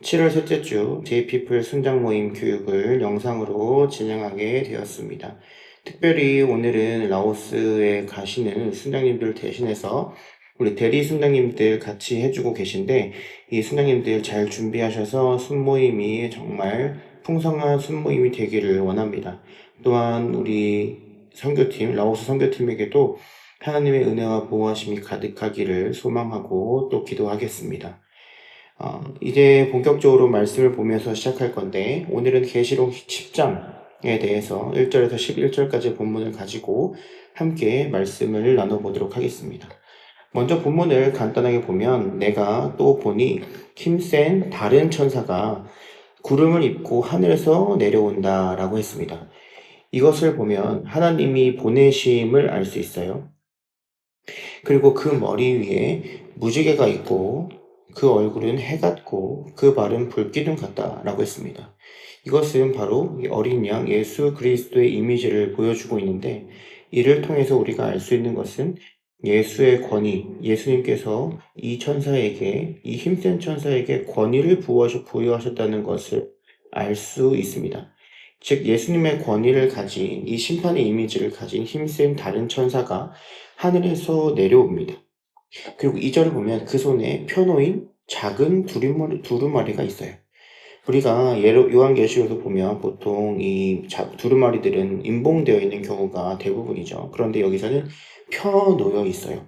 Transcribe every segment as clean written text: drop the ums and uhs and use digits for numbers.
7월 셋째 주 JP풀 순장 모임 교육을 영상으로 진행하게 되었습니다. 특별히 오늘은 라오스에 가시는 순장님들 대신해서 우리 대리 순장님들 같이 해주고 계신데, 이 순장님들 잘 준비하셔서 순모임이 정말 풍성한 순모임이 되기를 원합니다. 또한 우리 선교팀, 라오스 선교팀에게도 하나님의 은혜와 보호하심이 가득하기를 소망하고 또 기도하겠습니다. 이제 본격적으로 말씀을 보면서 시작할 건데, 오늘은 계시록 10장에 대해서 1절에서 11절까지 본문을 가지고 함께 말씀을 나눠보도록 하겠습니다. 먼저 본문을 간단하게 보면, 내가 또 보니 힘센 다른 천사가 구름을 입고 하늘에서 내려온다 라고 했습니다. 이것을 보면 하나님이 보내심을 알 수 있어요. 그리고 그 머리 위에 무지개가 있고 그 얼굴은 해 같고 그 발은 불기둥 같다라고 했습니다. 이것은 바로 어린 양 예수 그리스도의 이미지를 보여주고 있는데, 이를 통해서 우리가 알 수 있는 것은 예수의 권위, 예수님께서 이 천사에게, 이 힘센 천사에게 권위를 부여하셨다는 것을 알 수 있습니다. 즉, 예수님의 권위를 가진, 이 심판의 이미지를 가진 힘센 다른 천사가 하늘에서 내려옵니다. 그리고 2절을 보면 그 손에 펴놓인 작은 두루마리가 있어요. 우리가 요한계시록에서 보면 보통 이 두루마리들은 임봉되어 있는 경우가 대부분이죠. 그런데 여기서는 펴놓여 있어요.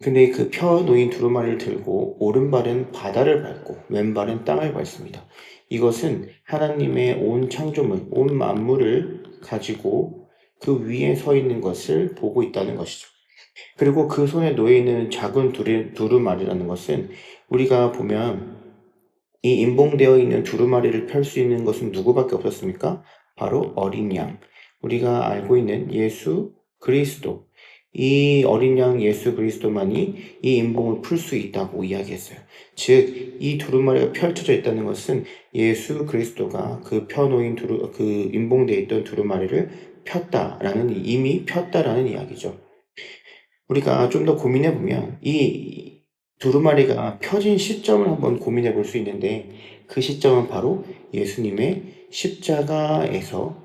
근데 그 펴놓인 두루마리를 들고 오른발은 바다를 밟고 왼발은 땅을 밟습니다. 이것은 하나님의 온 창조물, 온 만물을 가지고 그 위에 서 있는 것을 보고 있다는 것이죠. 그리고 그 손에 놓여있는 작은 두루마리라는 것은, 우리가 보면 이 임봉되어 있는 두루마리를 펼 수 있는 것은 누구밖에 없었습니까? 바로 어린 양. 우리가 알고 있는 예수 그리스도. 이 어린 양 예수 그리스도만이 이 임봉을 풀 수 있다고 이야기했어요. 즉, 이 두루마리가 펼쳐져 있다는 것은 예수 그리스도가 그 펴놓인 그 임봉되어 있던 두루마리를 이미 폈다라는 이야기죠. 우리가 좀 더 고민해 보면 이 두루마리가 펴진 시점을 한번 고민해 볼 수 있는데, 그 시점은 바로 예수님의 십자가에서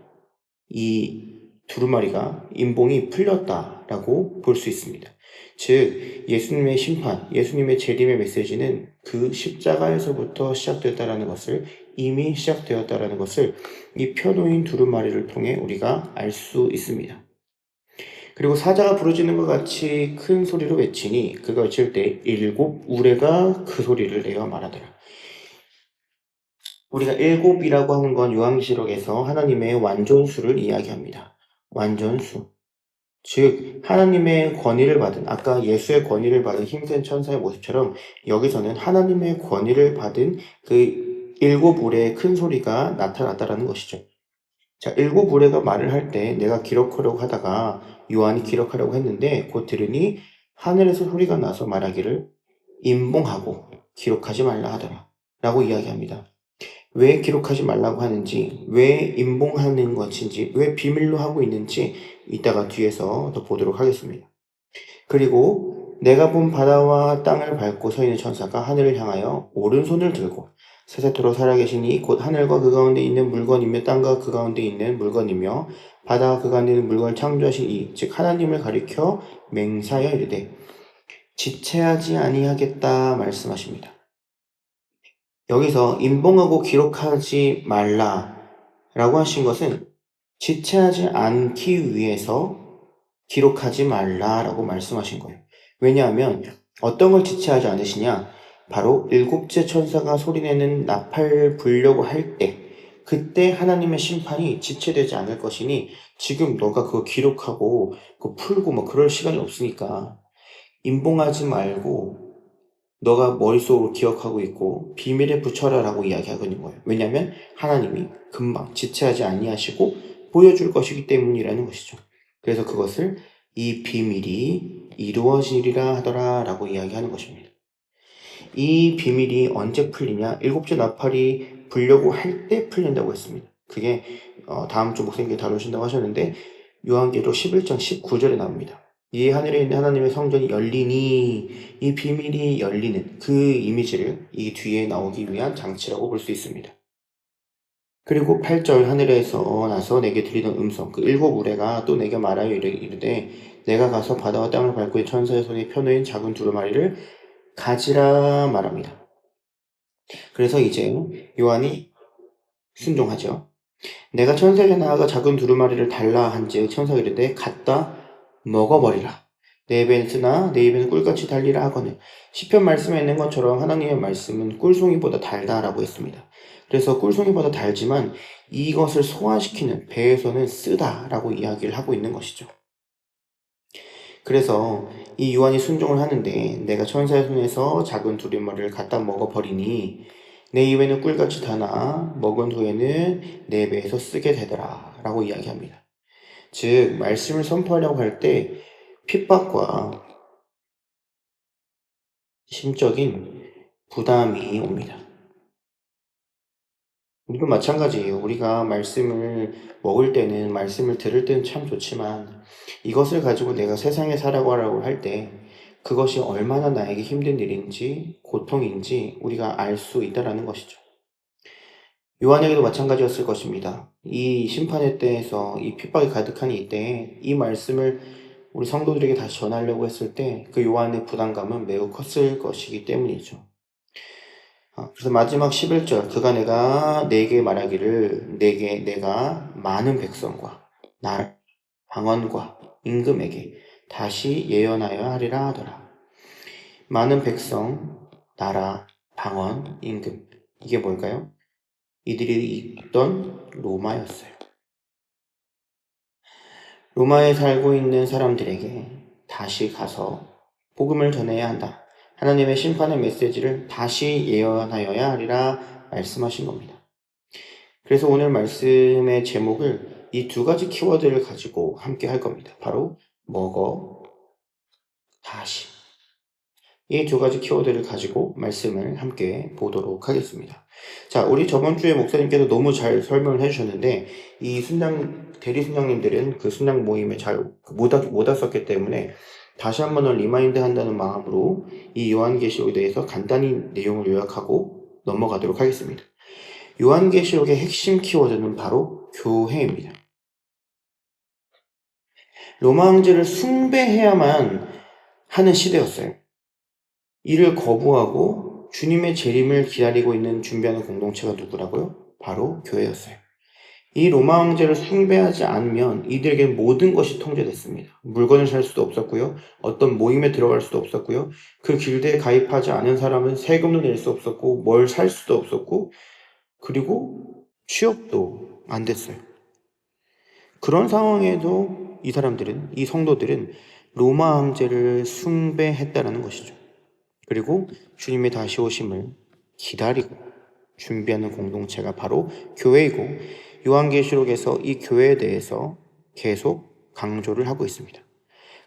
이 두루마리가 임봉이 풀렸다라고 볼 수 있습니다. 즉, 예수님의 심판, 예수님의 재림의 메시지는 그 십자가에서부터 시작되었다라는 것을, 이미 시작되었다라는 것을 이 펴놓인 두루마리를 통해 우리가 알 수 있습니다. 그리고 사자가 부르짖는 것 같이 큰 소리로 외치니 그가 외칠 때 7 우레가 그 소리를 내어 말하더라. 우리가 7이라고 하는 건 요한계시록에서 하나님의 완전수를 이야기합니다. 완전수. 즉, 하나님의 권위를 받은, 아까 예수의 권위를 받은 힘센 천사의 모습처럼 여기서는 하나님의 권위를 받은 그 7 우레의 큰 소리가 나타났다라는 것이죠. 자, 7 우레가 말을 할 때 내가 기록하려고 하다가 요한이 기록하려고 했는데, 곧 들으니 하늘에서 소리가 나서 말하기를 임봉하고 기록하지 말라 하더라 라고 이야기합니다. 왜 기록하지 말라고 하는지, 왜 임봉하는 것인지, 왜 비밀로 하고 있는지 이따가 뒤에서 더 보도록 하겠습니다. 그리고 내가 본 바다와 땅을 밟고 서 있는 천사가 하늘을 향하여 오른손을 들고 세세토록 살아계시니 곧 하늘과 그 가운데 있는 물건이며 땅과 그 가운데 있는 물건이며 바다와 그 가운데 있는 물건을 창조하신 이, 즉 하나님을 가리켜 맹사하여 이르되 지체하지 아니하겠다 말씀하십니다. 여기서 임봉하고 기록하지 말라라고 하신 것은 지체하지 않기 위해서 기록하지 말라라고 말씀하신 거예요. 왜냐하면 어떤 걸 지체하지 않으시냐? 바로 7째 천사가 소리내는 나팔 불려고 할 때, 그때 하나님의 심판이 지체되지 않을 것이니, 지금 너가 그거 기록하고 그거 풀고 뭐 그럴 시간이 없으니까 임봉하지 말고 너가 머릿속으로 기억하고 있고 비밀에 붙여라 라고 이야기하고 있는 거예요. 왜냐하면 하나님이 금방 지체하지 아니하시고 보여줄 것이기 때문이라는 것이죠. 그래서 그것을 이 비밀이 이루어지리라 하더라 라고 이야기하는 것입니다. 이 비밀이 언제 풀리냐? 7째 나팔이 불려고 할 때 풀린다고 했습니다. 그게 다음 주 목사님께 다루신다고 하셨는데 요한계시록 11장 19절에 나옵니다. 이 하늘에 있는 하나님의 성전이 열리니 이 비밀이 열리는 그 이미지를 이 뒤에 나오기 위한 장치라고 볼 수 있습니다. 그리고 8절 하늘에서 나서 내게 들리던 음성 그 일곱 우레가 또 내게 말하여 이르되 내가 가서 바다와 땅을 밟고 천사의 손에 펴놓인 작은 두루마리를 가지라 말합니다. 그래서 이제 요한이 순종하죠. 내가 천사에게 나아가 작은 두루마리를 달라 한즉 천사가 이르되 갖다 먹어버리라. 내 입에는 쓰나 내 입에는 꿀같이 달리라 하거늘. 시편 말씀에 있는 것처럼 하나님의 말씀은 꿀송이보다 달다라고 했습니다. 그래서 꿀송이보다 달지만 이것을 소화시키는 배에서는 쓰다라고 이야기를 하고 있는 것이죠. 그래서 이 요한이 순종을 하는데 내가 천사의 손에서 작은 두루마리를 갖다 먹어버리니 내 입에는 꿀같이 다나 먹은 후에는 내 배에서 쓰게 되더라 라고 이야기합니다. 즉 말씀을 선포하려고 할 때 핍박과 심적인 부담이 옵니다. 우리도 마찬가지예요. 우리가 말씀을 먹을 때는 말씀을 들을 때는 참 좋지만 이것을 가지고 내가 세상에 살아가라고 할 때 그것이 얼마나 나에게 힘든 일인지 고통인지 우리가 알 수 있다는 것이죠. 요한에게도 마찬가지였을 것입니다. 이 심판의 때에서 이 핍박이 가득한 이때에 이 말씀을 우리 성도들에게 다시 전하려고 했을 때 그 요한의 부담감은 매우 컸을 것이기 때문이죠. 그래서 마지막 11절 그가 내게 말하기를 내가 많은 백성과 나라 방언과 임금에게 다시 예언하여 하리라 하더라. 많은 백성, 나라, 방언, 임금 이게 뭘까요? 이들이 있던 로마였어요. 로마에 살고 있는 사람들에게 다시 가서 복음을 전해야 한다. 하나님의 심판의 메시지를 다시 예언하여야 하리라 말씀하신 겁니다. 그래서 오늘 말씀의 제목을 이 두 가지 키워드를 가지고 함께 할 겁니다. 바로 먹어, 다시. 이 두 가지 키워드를 가지고 말씀을 함께 보도록 하겠습니다. 자, 우리 저번 주에 목사님께서 너무 잘 설명을 해주셨는데 이 대리 순장님들은 그 순장 모임에 잘 못 왔었기 때문에 다시 한번 리마인드 한다는 마음으로 이 요한계시록에 대해서 간단히 내용을 요약하고 넘어가도록 하겠습니다. 요한계시록의 핵심 키워드는 바로 교회입니다. 로마 황제를 숭배해야만 하는 시대였어요. 이를 거부하고 주님의 재림을 기다리고 있는 준비하는 공동체가 누구라고요? 바로 교회였어요. 이 로마 황제를 숭배하지 않으면 이들에게 모든 것이 통제됐습니다. 물건을 살 수도 없었고요. 어떤 모임에 들어갈 수도 없었고요. 그 길드에 가입하지 않은 사람은 세금도 낼 수 없었고 뭘 살 수도 없었고 그리고 취업도 안 됐어요. 그런 상황에도 이 성도들은 로마 황제를 숭배했다는 것이죠. 그리고 주님의 다시 오심을 기다리고 준비하는 공동체가 바로 교회이고 요한계시록에서 이 교회에 대해서 계속 강조를 하고 있습니다.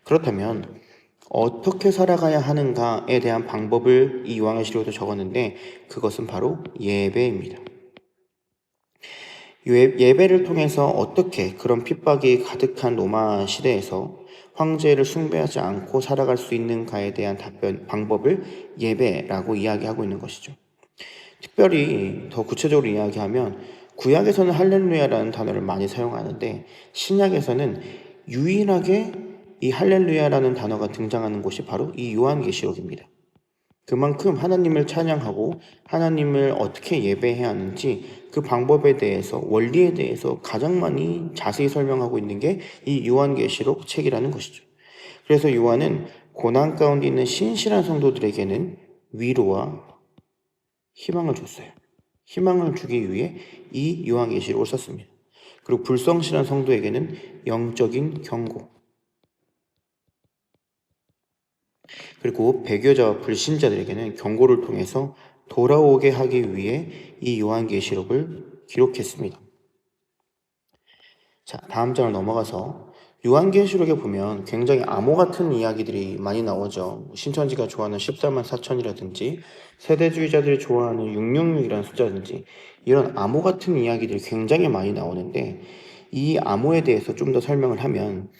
그렇다면 어떻게 살아가야 하는가에 대한 방법을 이 요한계시록에도 적었는데 그것은 바로 예배입니다. 예배를 통해서 어떻게 그런 핍박이 가득한 로마 시대에서 황제를 숭배하지 않고 살아갈 수 있는가에 대한 방법을 예배라고 이야기하고 있는 것이죠. 특별히 더 구체적으로 이야기하면 구약에서는 할렐루야라는 단어를 많이 사용하는데 신약에서는 유일하게 이 할렐루야라는 단어가 등장하는 곳이 바로 이 요한계시록입니다. 그만큼 하나님을 찬양하고 하나님을 어떻게 예배해야 하는지 그 방법에 대해서 원리에 대해서 가장 많이 자세히 설명하고 있는 게 이 요한계시록 책이라는 것이죠. 그래서 요한은 고난 가운데 있는 신실한 성도들에게는 위로와 희망을 줬어요. 희망을 주기 위해 이 요한계시록을 썼습니다. 그리고 불성실한 성도에게는 영적인 경고, 그리고 배교자와 불신자들에게는 경고를 통해서 돌아오게 하기 위해 이 요한계시록을 기록했습니다. 자, 다음 장을 넘어가서 요한계시록에 보면 굉장히 암호 같은 이야기들이 많이 나오죠. 신천지가 좋아하는 14만 4천이라든지 세대주의자들이 좋아하는 666이라는 숫자든지 이런 암호 같은 이야기들이 굉장히 많이 나오는데 이 암호에 대해서 좀 더 설명을 하면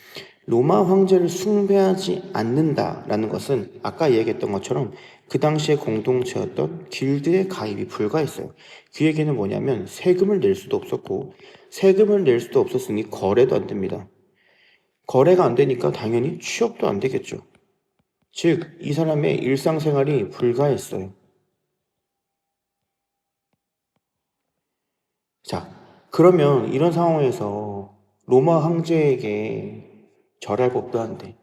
로마 황제를 숭배하지 않는다라는 것은 아까 이야기했던 것처럼 그 당시의 공동체였던 길드의 가입이 불가했어요. 그 얘기는 뭐냐면 세금을 낼 수도 없었고 세금을 낼 수도 없었으니 거래도 안 됩니다. 거래가 안 되니까 당연히 취업도 안 되겠죠. 즉, 이 사람의 일상생활이 불가했어요. 자, 그러면 이런 상황에서 로마 황제에게 절할 법도 한데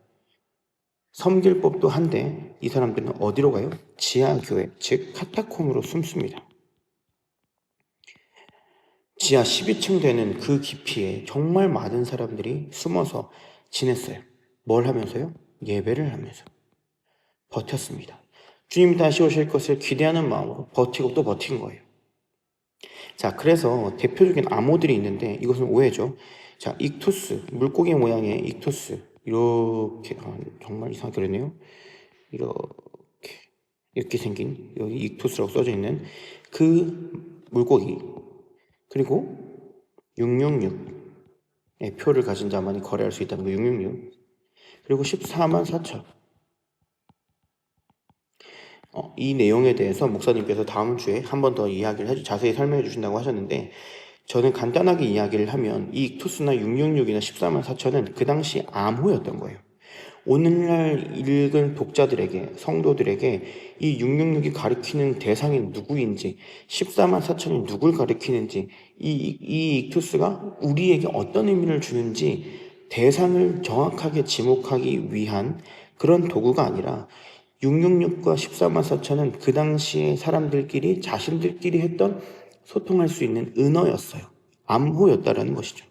섬길 법도 한데 이 사람들은 어디로 가요? 지하교회, 즉 카타콤으로 숨습니다. 지하 12층 되는 그 깊이에 정말 많은 사람들이 숨어서 지냈어요. 뭘 하면서요? 예배를 하면서 버텼습니다. 주님 다시 오실 것을 기대하는 마음으로 버티고 또 버틴 거예요. 자, 그래서 대표적인 암호들이 있는데 이것은 오해죠. 자, 익투스, 물고기 모양의 익투스. 이렇게, 정말 이상하게 그랬네요. 이렇게 생긴, 여기 익투스라고 써져 있는 그 물고기. 그리고 666의 표를 가진 자만이 거래할 수 있다는 거, 666. 그리고 14만 4천. 이 내용에 대해서 목사님께서 다음 주에 한 번 더 자세히 설명해 주신다고 하셨는데, 저는 간단하게 이야기를 하면 이 익투스나 666이나 14만 4천은 그 당시 암호였던 거예요. 오늘날 읽은 독자들에게, 성도들에게 이 666이 가리키는 대상이 누구인지, 14만 4천이 누굴 가리키는지, 이 익투스가 우리에게 어떤 의미를 주는지 대상을 정확하게 지목하기 위한 그런 도구가 아니라 666과 14만 4천은 그 당시에 사람들끼리 자신들끼리 했던 소통할 수 있는 은어였어요. 암호였다라는 것이죠.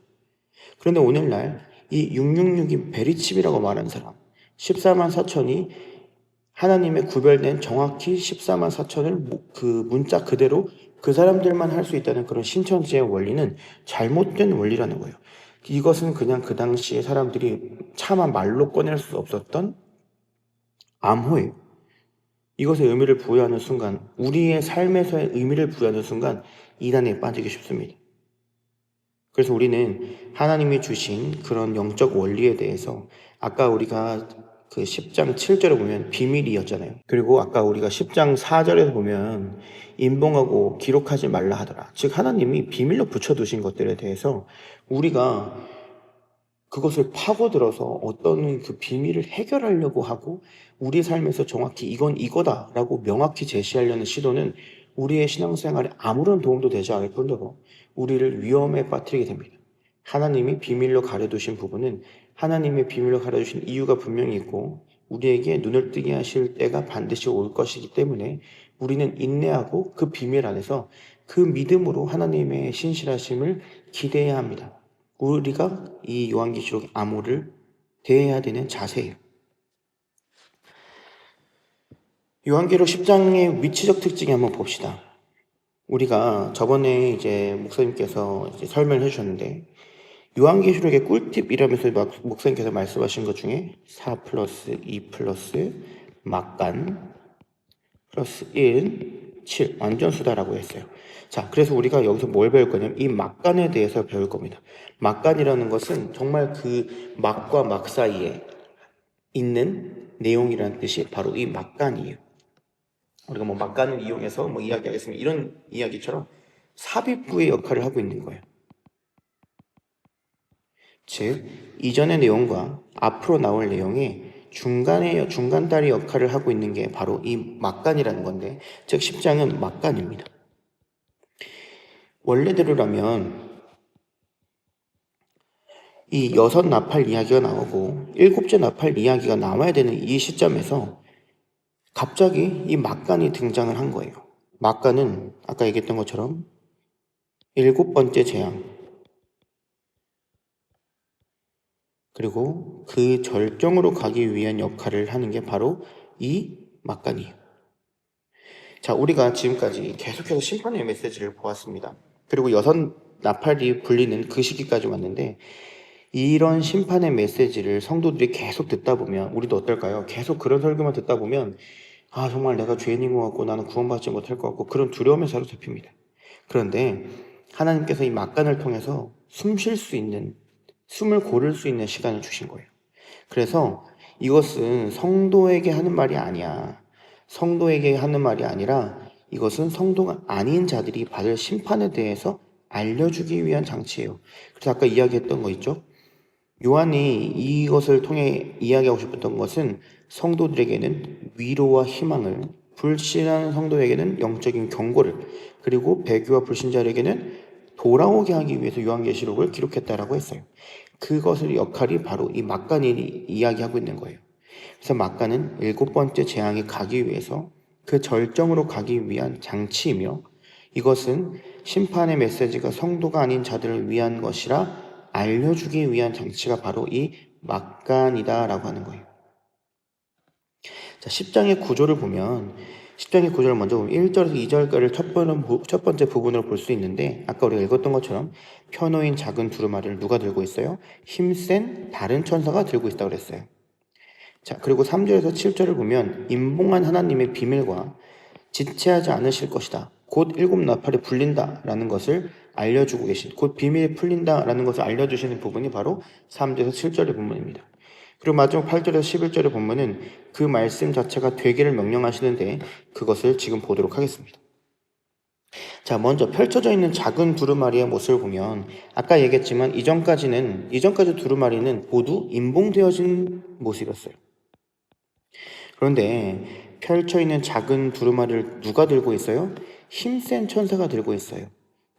그런데 오늘날 이 666이 베리칩이라고 말하는 사람, 14만 4천이 하나님의 구별된 정확히 14만 4천을 그 문자 그대로 그 사람들만 할 수 있다는 그런 신천지의 원리는 잘못된 원리라는 거예요. 이것은 그냥 그 당시에 사람들이 차마 말로 꺼낼 수 없었던 암호예요. 이것에 의미를 부여하는 순간, 우리의 삶에서의 의미를 부여하는 순간 이단에 빠지기 쉽습니다. 그래서 우리는 하나님이 주신 그런 영적 원리에 대해서 아까 우리가 그 10장 7절에 보면 비밀이었잖아요. 그리고 아까 우리가 10장 4절에 보면 인봉하고 기록하지 말라 하더라. 즉 하나님이 비밀로 붙여두신 것들에 대해서 우리가 그것을 파고들어서 어떤 그 비밀을 해결하려고 하고 우리 삶에서 정확히 이건 이거다라고 명확히 제시하려는 시도는 우리의 신앙생활에 아무런 도움도 되지 않을 뿐더러 우리를 위험에 빠뜨리게 됩니다. 하나님이 비밀로 가려두신 부분은 하나님의 비밀로 가려두신 이유가 분명히 있고 우리에게 눈을 뜨게 하실 때가 반드시 올 것이기 때문에 우리는 인내하고 그 비밀 안에서 그 믿음으로 하나님의 신실하심을 기대해야 합니다. 우리가 이 요한계시록 암호를 대해야 되는 자세예요. 요한계시록 10장의 위치적 특징이 한번 봅시다. 우리가 저번에 이제 목사님께서 이제 설명을 해주셨는데 요한계시록의 꿀팁이라면서 목사님께서 말씀하신 것 중에 4 플러스 2 플러스 막간 플러스 1, 7 완전수다라고 했어요. 자, 그래서 우리가 여기서 뭘 배울 거냐면 이 막간에 대해서 배울 겁니다. 막간이라는 것은 정말 그 막과 막 사이에 있는 내용이라는 뜻이 바로 이 막간이에요. 우리가 뭐 막간을 이용해서 뭐 이야기하겠습니다. 이런 이야기처럼 삽입구의 역할을 하고 있는 거예요. 즉, 이전의 내용과 앞으로 나올 내용이 중간다리 역할을 하고 있는 게 바로 이 막간이라는 건데, 즉 10장은 막간입니다. 원래대로라면 이 6 나팔 이야기가 나오고 7째 나팔 이야기가 나와야 되는 이 시점에서 갑자기 이 막간이 등장을 한 거예요. 막간은 아까 얘기했던 것처럼 7번째 재앙, 그리고 그 절정으로 가기 위한 역할을 하는 게 바로 이 막간이에요. 자, 우리가 지금까지 계속해서 심판의 메시지를 보았습니다. 그리고 6 나팔이 불리는 그 시기까지 왔는데 이런 심판의 메시지를 성도들이 계속 듣다 보면 우리도 어떨까요? 계속 그런 설교만 듣다 보면 정말 내가 죄인인 것 같고 나는 구원받지 못할 것 같고 그런 두려움에 사로잡힙니다. 그런데 하나님께서 이 막간을 통해서 숨을 고를 수 있는 시간을 주신 거예요. 그래서 이것은 성도에게 하는 말이 아니야. 성도에게 하는 말이 아니라 이것은 성도가 아닌 자들이 받을 심판에 대해서 알려주기 위한 장치예요. 그래서 아까 이야기했던 거 있죠? 요한이 이것을 통해 이야기하고 싶었던 것은 성도들에게는 위로와 희망을, 불신하는 성도에게는 영적인 경고를, 그리고 배교와 불신자에게는 돌아오게 하기 위해서 요한계시록을 기록했다라고 했어요. 그것의 역할이 바로 이 막간이 이야기하고 있는 거예요. 그래서 막간은 7번째 재앙에 가기 위해서 그 절정으로 가기 위한 장치이며, 이것은 심판의 메시지가 성도가 아닌 자들을 위한 것이라 알려주기 위한 장치가 바로 이 막간이다라고 하는 거예요. 자, 10장의 구조를 보면 10장의 구조를 먼저 보면 1절에서 2절까지를 첫 번째 부분으로 볼 수 있는데, 아까 우리가 읽었던 것처럼 펴놓인 작은 두루마리를 누가 들고 있어요? 힘센 다른 천사가 들고 있다고 그랬어요. 자, 그리고 3절에서 7절을 보면 임봉한 하나님의 비밀과 지체하지 않으실 것이다, 곧 7나팔이 불린다라는 것을 알려주고 계신, 곧 비밀이 풀린다라는 것을 알려주시는 부분이 바로 3절에서 7절의 본문입니다. 그리고 마지막 8절에서 11절의 본문은 그 말씀 자체가 되기를 명령하시는데, 그것을 지금 보도록 하겠습니다. 자, 먼저 펼쳐져 있는 작은 두루마리의 모습을 보면 아까 얘기했지만 이전까지 두루마리는 모두 임봉되어진 모습이었어요. 그런데 펼쳐 있는 작은 두루마리를 누가 들고 있어요? 힘센 천사가 들고 있어요.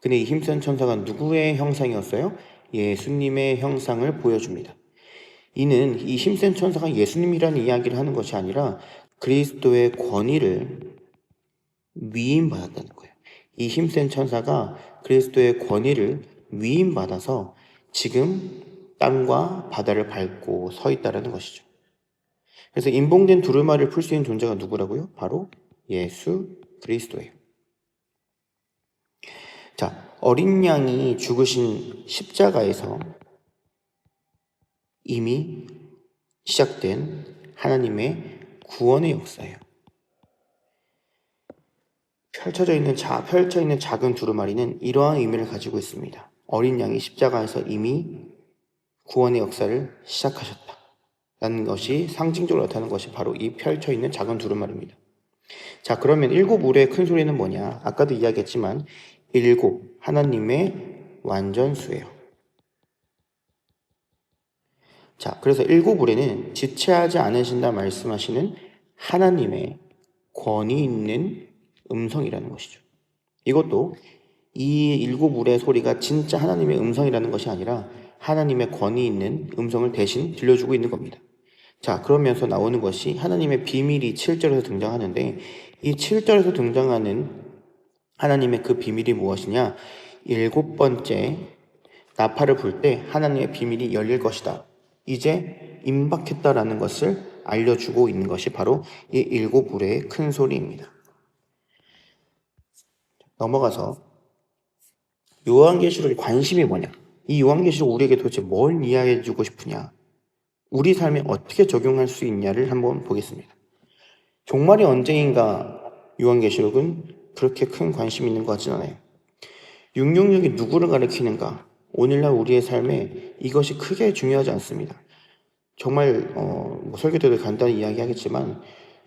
근데 이 힘센 천사가 누구의 형상이었어요? 예수님의 형상을 보여줍니다. 이는 이 힘센 천사가 예수님이라는 이야기를 하는 것이 아니라 그리스도의 권위를 위임받았다는 거예요. 이 힘센 천사가 그리스도의 권위를 위임받아서 지금 땅과 바다를 밟고 서 있다는 것이죠. 그래서 임봉된 두루마리를 풀 수 있는 존재가 누구라고요? 바로 예수 그리스도예요. 자, 어린 양이 죽으신 십자가에서 이미 시작된 하나님의 구원의 역사예요. 펼쳐 있는 작은 두루마리는 이러한 의미를 가지고 있습니다. 어린 양이 십자가에서 이미 구원의 역사를 시작하셨다 라는 것이 상징적으로 나타나는 것이 바로 이 펼쳐 있는 작은 두루마리입니다. 자, 그러면 7우레의 큰 소리는 뭐냐? 아까도 이야기했지만 7, 하나님의 완전수예요. 자, 그래서 7우레는 지체하지 않으신다 말씀하시는 하나님의 권위 있는 음성이라는 것이죠. 이것도 이 7우레의 소리가 진짜 하나님의 음성이라는 것이 아니라 하나님의 권위 있는 음성을 대신 들려주고 있는 겁니다. 자, 그러면서 나오는 것이 하나님의 비밀이 7절에서 등장하는데, 이 7절에서 등장하는 하나님의 그 비밀이 무엇이냐? 7번째 나팔을 불 때 하나님의 비밀이 열릴 것이다, 이제 임박했다라는 것을 알려주고 있는 것이 바로 이 7우레의 큰 소리입니다. 넘어가서 요한계시록의 관심이 뭐냐? 이 요한계시록 우리에게 도대체 뭘 이야기해주고 싶으냐? 우리 삶에 어떻게 적용할 수 있냐를 한번 보겠습니다. 종말이 언제인가 요한계시록은 그렇게 큰 관심이 있는 것 같지는 않아요. 666이 누구를 가리키는가? 오늘날 우리의 삶에 이것이 크게 중요하지 않습니다. 정말 설교 때도 간단히 이야기하겠지만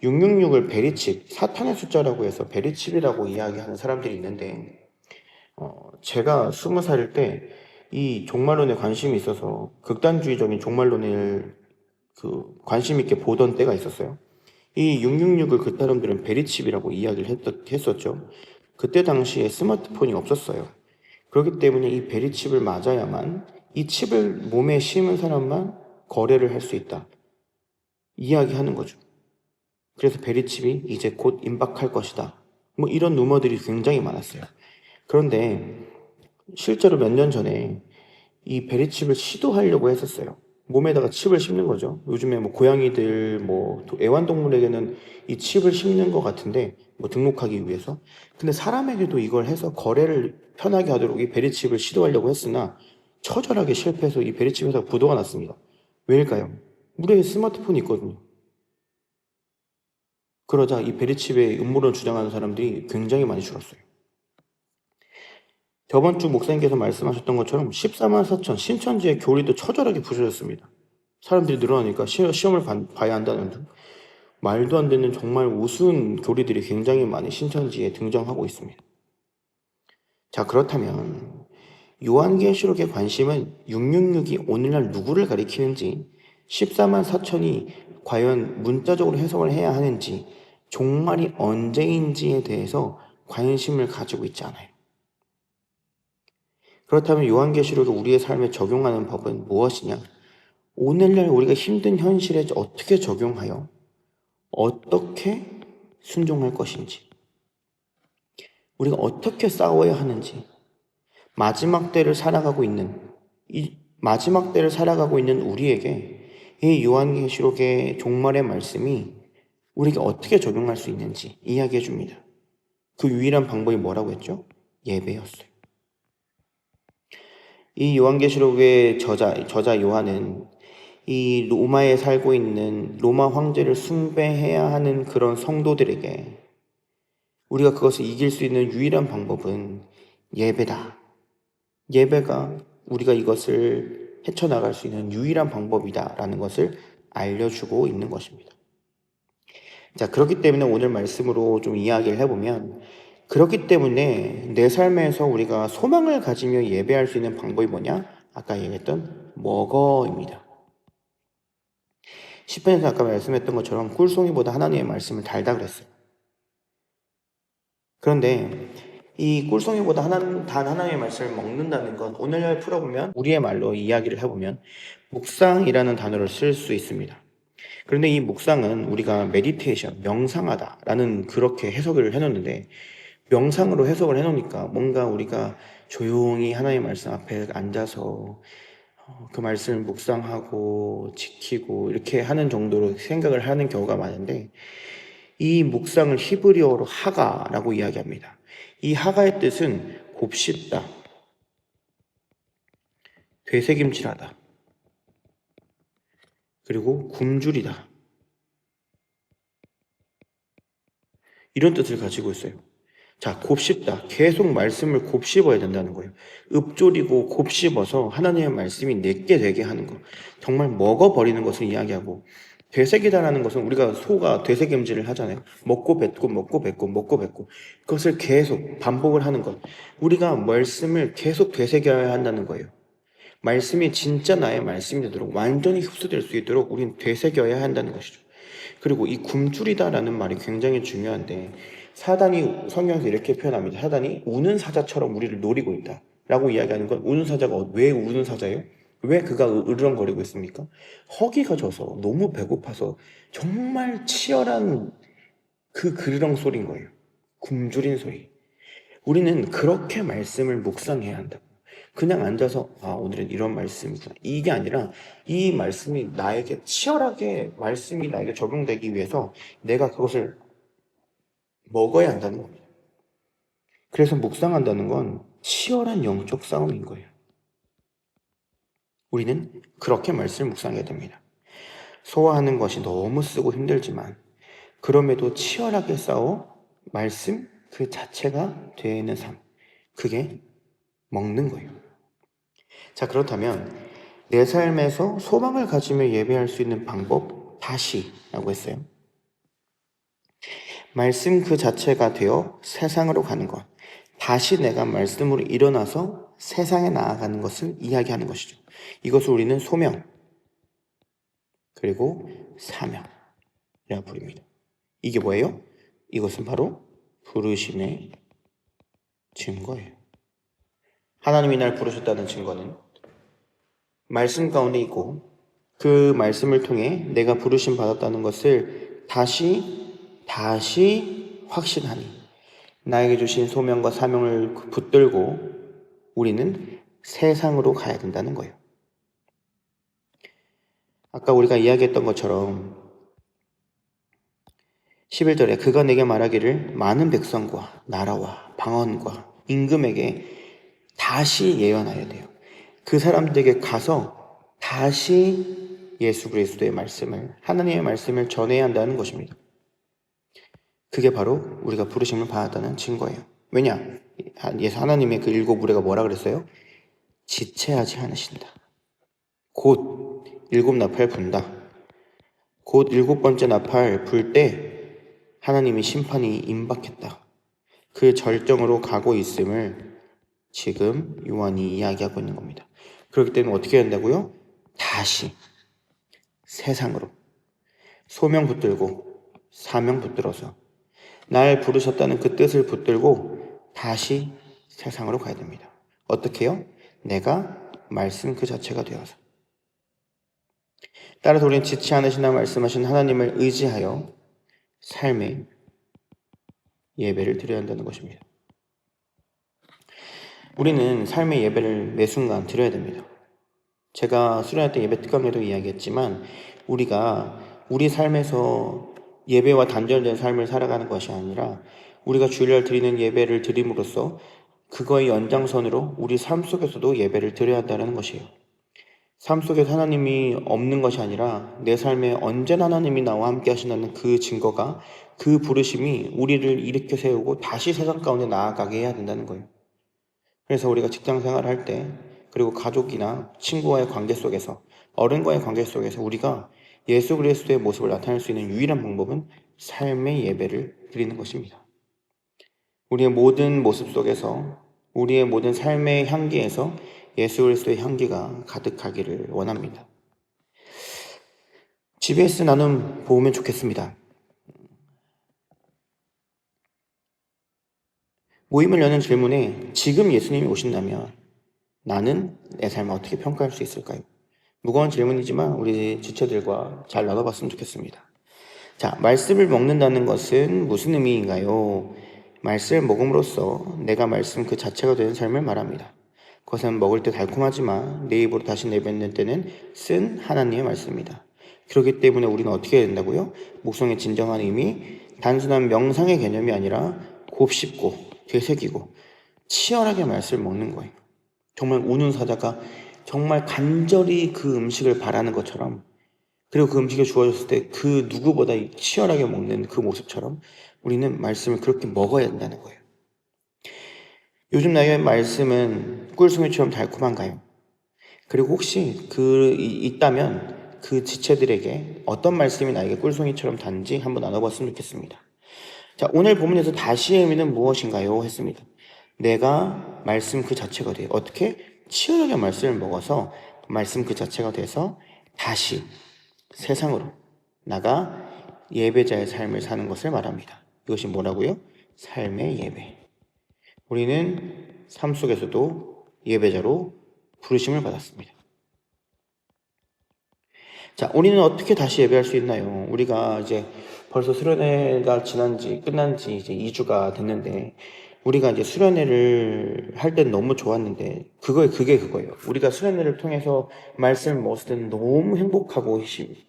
666을 베리칩, 사탄의 숫자라고 해서 베리칩이라고 이야기하는 사람들이 있는데, 제가 20살일 때 이 종말론에 관심이 있어서 극단주의적인 종말론을 관심 있게 보던 때가 있었어요. 이 666을 그 사람들은 베리칩이라고 이야기를 했었죠. 그때 당시에 스마트폰이 없었어요. 그렇기 때문에 이 베리칩을 맞아야만, 이 칩을 몸에 심은 사람만 거래를 할 수 있다 이야기하는 거죠. 그래서 베리칩이 이제 곧 임박할 것이다, 뭐 이런 루머들이 굉장히 많았어요. 그런데 실제로 몇 년 전에 이 베리칩을 시도하려고 했었어요. 몸에다가 칩을 심는 거죠. 요즘에 뭐 고양이들, 뭐 애완동물에게는 이 칩을 심는 것 같은데, 뭐 등록하기 위해서. 근데 사람에게도 이걸 해서 거래를 편하게 하도록 이 베리칩을 시도하려고 했으나 처절하게 실패해서 이 베리칩 회사가 부도가 났습니다. 왜일까요? 우리의 스마트폰이 있거든요. 그러자 이 베리칩의 음모론을 주장하는 사람들이 굉장히 많이 줄었어요. 저번 주 목사님께서 말씀하셨던 것처럼 14만 4천 신천지의 교리도 처절하게 부서졌습니다. 사람들이 늘어나니까 시험을 봐야 한다는 등 말도 안 되는 정말 우스운 교리들이 굉장히 많이 신천지에 등장하고 있습니다. 자, 그렇다면 요한계시록의 관심은 666이 오늘날 누구를 가리키는지, 14만 4천이 과연 문자적으로 해석을 해야 하는지, 종말이 언제인지에 대해서 관심을 가지고 있지 않아요. 그렇다면 요한계시록을 우리의 삶에 적용하는 법은 무엇이냐? 오늘날 우리가 힘든 현실에 어떻게 적용하여 어떻게 순종할 것인지, 우리가 어떻게 싸워야 하는지, 마지막 때를 살아가고 있는 우리에게 이 요한계시록의 종말의 말씀이 우리가 어떻게 적용할 수 있는지 이야기해 줍니다. 그 유일한 방법이 뭐라고 했죠? 예배였어요. 이 요한계시록의 저자 요한은 이 로마에 살고 있는 로마 황제를 숭배해야 하는 그런 성도들에게 우리가 그것을 이길 수 있는 유일한 방법은 예배다. 예배가 우리가 이것을 헤쳐나갈 수 있는 유일한 방법이다라는 것을 알려주고 있는 것입니다. 자, 그렇기 때문에 오늘 말씀으로 좀 이야기를 해보면, 그렇기 때문에 내 삶에서 우리가 소망을 가지며 예배할 수 있는 방법이 뭐냐? 아까 얘기했던 먹어입니다. 시편에서 아까 말씀했던 것처럼 꿀송이보다 하나님의 말씀을 달다 그랬어요. 그런데 이 꿀송이보다 단 하나님의 말씀을 먹는다는 건 오늘날 풀어보면, 우리의 말로 이야기를 해보면 묵상이라는 단어를 쓸 수 있습니다. 그런데 이 묵상은 우리가 메디테이션, 명상하다라는 그렇게 해석을 해놓는데, 명상으로 해석을 해놓으니까 뭔가 우리가 조용히 하나님의 말씀 앞에 앉아서 그 말씀을 묵상하고 지키고 이렇게 하는 정도로 생각을 하는 경우가 많은데, 이 묵상을 히브리어로 하가라고 이야기합니다. 이 하가의 뜻은 곱씹다, 되새김질하다, 그리고 굶주리다, 이런 뜻을 가지고 있어요. 자, 곱씹다. 계속 말씀을 곱씹어야 된다는 거예요. 읊조리고 곱씹어서 하나님의 말씀이 내게 되게 하는 거. 정말 먹어버리는 것을 이야기하고, 되새기다라는 것은 우리가 소가 되새김질을 하잖아요. 먹고 뱉고 먹고 뱉고 먹고 뱉고, 그것을 계속 반복을 하는 것. 우리가 말씀을 계속 되새겨야 한다는 거예요. 말씀이 진짜 나의 말씀이 되도록, 완전히 흡수될 수 있도록 우리는 되새겨야 한다는 것이죠. 그리고 이 굶주리다라는 말이 굉장히 중요한데, 사단이 성경에서 이렇게 표현합니다. 사단이 우는 사자처럼 우리를 노리고 있다 라고 이야기하는 건, 우는 사자가 왜 우는 사자예요? 왜 그가 으르렁거리고 있습니까? 허기가 져서 너무 배고파서 정말 치열한 그 그르렁 소리인 거예요. 굶주린 소리. 우리는 그렇게 말씀을 묵상해야 한다. 그냥 앉아서 오늘은 이런 말씀이구나, 이게 아니라 이 말씀이 나에게 치열하게, 말씀이 나에게 적용되기 위해서 내가 그것을 먹어야 한다는 겁니다. 그래서 묵상한다는 건 치열한 영적 싸움인 거예요. 우리는 그렇게 말씀을 묵상해야 됩니다. 소화하는 것이 너무 쓰고 힘들지만 그럼에도 치열하게 싸워 말씀 그 자체가 되는 삶, 그게 먹는 거예요. 자, 그렇다면 내 삶에서 소망을 가지며 예배할 수 있는 방법, 다시라고 했어요. 말씀 그 자체가 되어 세상으로 가는 것, 다시 내가 말씀으로 일어나서 세상에 나아가는 것을 이야기하는 것이죠. 이것을 우리는 소명, 그리고 사명이라고 부릅니다. 이게 뭐예요? 이것은 바로 부르심의 증거예요. 하나님이 날 부르셨다는 증거는 말씀 가운데 있고, 그 말씀을 통해 내가 부르심 받았다는 것을 다시 확신하니, 나에게 주신 소명과 사명을 붙들고 우리는 세상으로 가야 된다는 거예요. 아까 우리가 이야기했던 것처럼 11절에 그가 내게 말하기를 많은 백성과 나라와 방언과 임금에게 다시 예언하여야 돼요. 그 사람들에게 가서 다시 예수 그리스도의 말씀을, 하나님의 말씀을 전해야 한다는 것입니다. 그게 바로 우리가 부르심을 받았다는 증거예요. 왜냐? 하나님의 그 일곱 우레가 뭐라 그랬어요? 지체하지 않으신다. 곧 7나팔 분다. 곧 7번째 나팔 불 때 하나님의 심판이 임박했다. 그 절정으로 가고 있음을 지금 요한이 이야기하고 있는 겁니다. 그렇기 때문에 어떻게 한다고요? 다시 세상으로 소명 붙들고 사명 붙들어서 날 부르셨다는 그 뜻을 붙들고 다시 세상으로 가야 됩니다. 어떻게요? 내가 말씀 그 자체가 되어서. 따라서 우리는 지치 않으신다 말씀하신 하나님을 의지하여 삶의 예배를 드려야 한다는 것입니다. 우리는 삶의 예배를 매 순간 드려야 됩니다. 제가 수련회 때 예배 특강에도 이야기했지만 우리가 우리 삶에서 예배와 단절된 삶을 살아가는 것이 아니라 우리가 주일날 드리는 예배를 드림으로써 그거의 연장선으로 우리 삶 속에서도 예배를 드려야 한다는 것이에요. 삶 속에서 하나님이 없는 것이 아니라 내 삶에 언제나 하나님이 나와 함께 하신다는 그 증거가, 그 부르심이 우리를 일으켜 세우고 다시 세상 가운데 나아가게 해야 된다는 거예요. 그래서 우리가 직장 생활을 할 때, 그리고 가족이나 친구와의 관계 속에서, 어른과의 관계 속에서 우리가 예수 그리스도의 모습을 나타낼 수 있는 유일한 방법은 삶의 예배를 드리는 것입니다. 우리의 모든 모습 속에서, 우리의 모든 삶의 향기에서 예수 그리스도의 향기가 가득하기를 원합니다. GBS 나눔 보면 좋겠습니다. 모임을 여는 질문에 지금 예수님이 오신다면 나는 내 삶을 어떻게 평가할 수 있을까요? 무거운 질문이지만 우리 지체들과 잘 나눠봤으면 좋겠습니다. 자, 말씀을 먹는다는 것은 무슨 의미인가요? 말씀을 먹음으로써 내가 말씀 그 자체가 되는 삶을 말합니다. 그것은 먹을 때 달콤하지만 내 입으로 다시 내뱉는 때는 쓴 하나님의 말씀입니다. 그렇기 때문에 우리는 어떻게 해야 된다고요? 목성의 진정한 의미, 단순한 명상의 개념이 아니라 곱씹고 되새기고 치열하게 말씀을 먹는 거예요. 정말 우는 사자가 정말 간절히 그 음식을 바라는 것처럼, 그리고 그 음식이 주어졌을 때 그 누구보다 치열하게 먹는 그 모습처럼 우리는 말씀을 그렇게 먹어야 된다는 거예요. 요즘 나의 말씀은 꿀송이처럼 달콤한가요? 그리고 혹시 있다면 그 지체들에게 어떤 말씀이 나에게 꿀송이처럼 단지 한번 나눠봤으면 좋겠습니다. 자, 오늘 본문에서 다시의 의미는 무엇인가요? 했습니다. 내가 말씀 그 자체가 돼요. 어떻게? 치열하게 말씀을 먹어서 말씀 그 자체가 돼서 다시 세상으로 나가 예배자의 삶을 사는 것을 말합니다. 이것이 뭐라고요? 삶의 예배. 우리는 삶 속에서도 예배자로 부르심을 받았습니다. 자, 우리는 어떻게 다시 예배할 수 있나요? 우리가 이제 벌써 수련회가 끝난 지 이제 2주가 됐는데, 우리가 이제 수련회를 할 때는 너무 좋았는데, 그게 그거예요. 우리가 수련회를 통해서 말씀을 먹었을 때는 너무 행복하고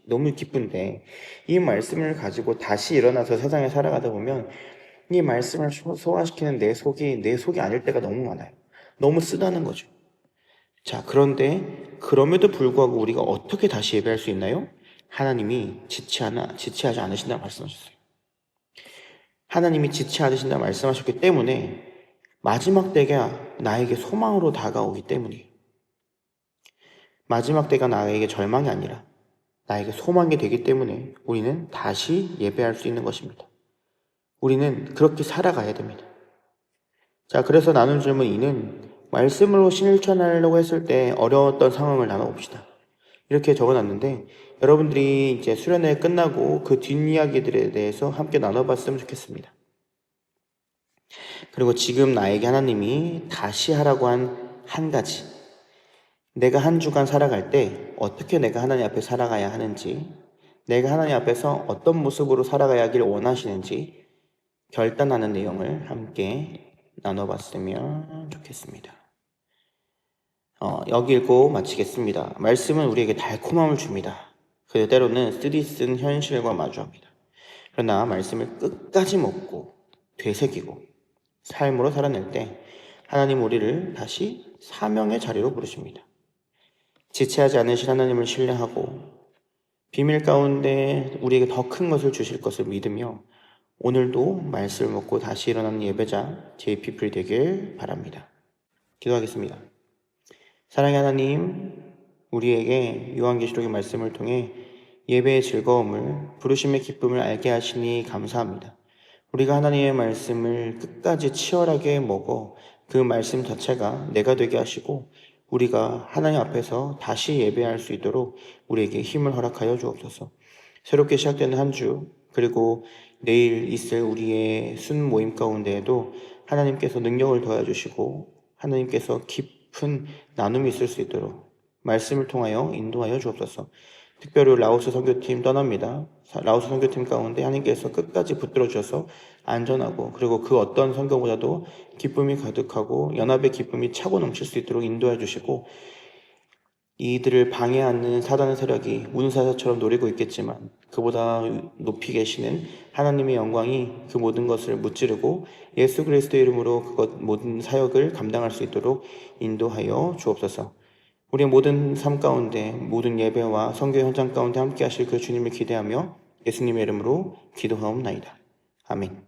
너무 기쁜데, 이 말씀을 가지고 다시 일어나서 세상에 살아가다 보면, 이 말씀을 소화시키는 내 속이 아닐 때가 너무 많아요. 너무 쓰다는 거죠. 자, 그런데 그럼에도 불구하고 우리가 어떻게 다시 예배할 수 있나요? 하나님이 지체하지 않으신다고 말씀하셨어요. 하나님이 지체 않으신다고 말씀하셨기 때문에 마지막 때가 나에게 소망으로 다가오기 때문이에요. 마지막 때가 나에게 절망이 아니라 나에게 소망이 되기 때문에 우리는 다시 예배할 수 있는 것입니다. 우리는 그렇게 살아가야 됩니다. 자, 그래서 나눈 질문 2는 말씀으로 실천하려고 했을 때 어려웠던 상황을 나눠봅시다. 이렇게 적어놨는데 여러분들이 이제 수련회 끝나고 그 뒷이야기들에 대해서 함께 나눠봤으면 좋겠습니다. 그리고 지금 나에게 하나님이 다시 하라고 한 가지, 내가 한 주간 살아갈 때 어떻게 내가 하나님 앞에 살아가야 하는지, 내가 하나님 앞에서 어떤 모습으로 살아가야 하길 원하시는지 결단하는 내용을 함께 나눠봤으면 좋겠습니다. 여기 읽고 마치겠습니다. 말씀은 우리에게 달콤함을 줍니다. 그 때로는 쓰디쓴 현실과 마주합니다. 그러나 말씀을 끝까지 먹고 되새기고 삶으로 살아낼 때 하나님 우리를 다시 사명의 자리로 부르십니다. 지체하지 않으신 하나님을 신뢰하고 비밀 가운데 우리에게 더 큰 것을 주실 것을 믿으며 오늘도 말씀을 먹고 다시 일어나는 예배자 JP풀이 되길 바랍니다. 기도하겠습니다. 사랑의 하나님, 우리에게 요한계시록의 말씀을 통해 예배의 즐거움을, 부르심의 기쁨을 알게 하시니 감사합니다. 우리가 하나님의 말씀을 끝까지 치열하게 먹어 그 말씀 자체가 내가 되게 하시고 우리가 하나님 앞에서 다시 예배할 수 있도록 우리에게 힘을 허락하여 주옵소서. 새롭게 시작되는 한 주, 그리고 내일 있을 우리의 순 모임 가운데에도 하나님께서 능력을 더해주시고 하나님께서 깊은 나눔이 있을 수 있도록 말씀을 통하여 인도하여 주옵소서. 특별히 라오스 선교팀 떠납니다. 라오스 선교팀 가운데 하나님께서 끝까지 붙들어 주셔서 안전하고 그리고 그 어떤 선교보다도 기쁨이 가득하고 연합의 기쁨이 차고 넘칠 수 있도록 인도해 주시고, 이들을 방해하는 사단의 세력이 문사자처럼 노리고 있겠지만 그보다 높이 계시는 하나님의 영광이 그 모든 것을 무찌르고 예수 그리스도의 이름으로 그것 모든 사역을 감당할 수 있도록 인도하여 주옵소서. 우리의 모든 삶 가운데 모든 예배와 선교 현장 가운데 함께 하실 그 주님을 기대하며 예수님의 이름으로 기도하옵나이다. 아멘.